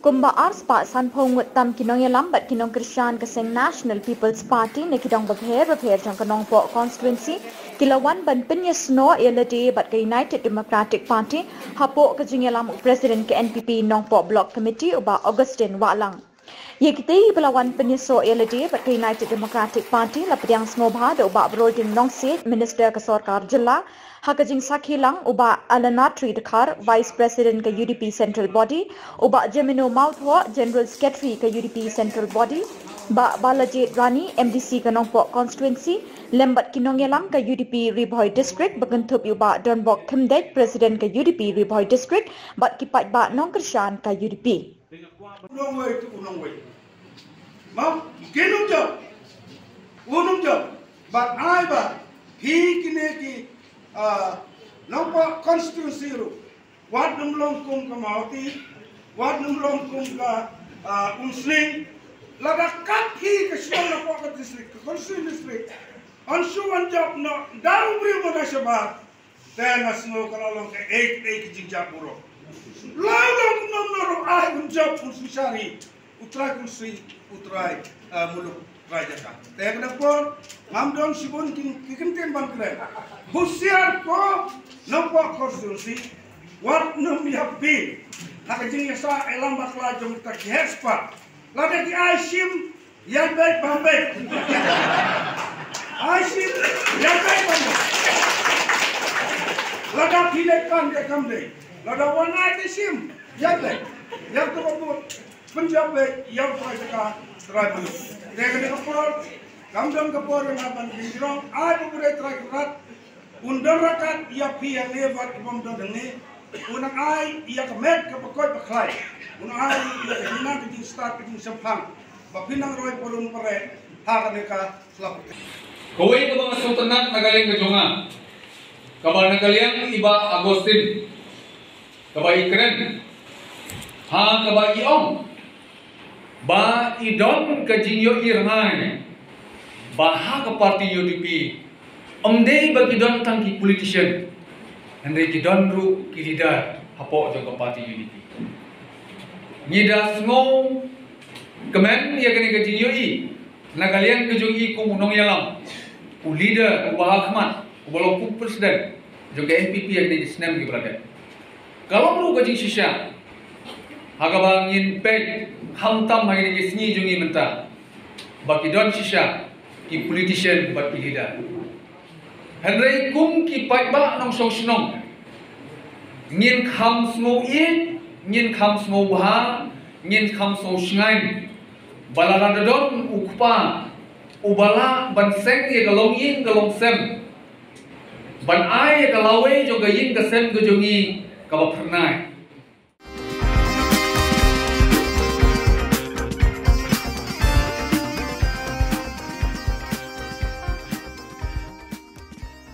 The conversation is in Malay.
Kumba ars pa sanpong tam kinong yalam bat kinong Krisyan kaseng National People's Party ne kidong babher jang kanong po constituency kilawan ban Pynjop elade bat ke United Democratic Party hapo kajing yalam President ke NPP nong po Block Committee uba Augustine Walang. Ye kita belawan Pynjop elade bat ke United Democratic Party lapdiang snobha do uba Brolding Nongsiej Minister ke Sarkar Jilla Hakajing Shillong uba Alanatri Dekar Vice President ke UDP Central Body uba Jemino Mouthwa General Secretary ke UDP Central Body ba Balajit Rani MDC ke Nongpok Constituency lembat kinong yalam ke UDP Riboy District bagentup uba Donbok Kimdek President ke UDP Riboy District bat kipat ba Nong Krisyan ke UDP. Mau kinong job unong job but ai ba hi kineki Nongpa constituency ru wad numlong kum ka Mauti wad numlong kum ka Shillong lada kat hi ka Shillong Nongpa district constituency district on one job no daru bri mo na shabat then asno kalong ka 8 jinja puro lalong nomoro ai job unsari utrai kunsi utrai muluk raja ka tekna por ngamdon sibon kikinten bangkre husiar ko Nongpa constituency wat num yapi nakajing yasa elam bakla jom ta hespa lada di aisim yan baik bambe aisim yan baik bambe lada pilekan de kamde lada wana aisim yan baik yang tu ko Pynjop yang mereka terakhir. Dengan kapal, kamdam kapal yang akan Shillong, ada beberapa terakhir. Undang rakyat ia pihak lewat kamdam dengi. Unang ai ia kemet kapakoi pakai. Unang ai ia kena kejing start kejing sempang. Bapinang roy polun pere hak mereka selamat. Kawai ke bangsa Sultanat Nagaling kejonga. Kabar Nagaling iba Agustin. Kabar ikren. Ha kabar iong. Ba idon kajing yo irngai ba ha ka parti UDP omdei ba kidon tangki politician ande kidon ru ki leader hapo jo ka parti UDP ngidas ngo kemen ya kene kajing yo i nagalian kajong i ku unong yalam ku leader ku bahakmat ku balong ku presiden jo ka NPP ya kene snem ki berada kalau ru kajing shisha hagabang in peg hamtam hari ni sini jungi menta baki don shisha ki politician baki leader Henry kum ki pai ba nong Shnong ngin kham smo i ngin kham smo ba ngin kham so shngai balala don ukpa ubala ban seng ye galong yin galong sem ban ai ga lawe jo ga yin ga sem ga jungi ka ba pernai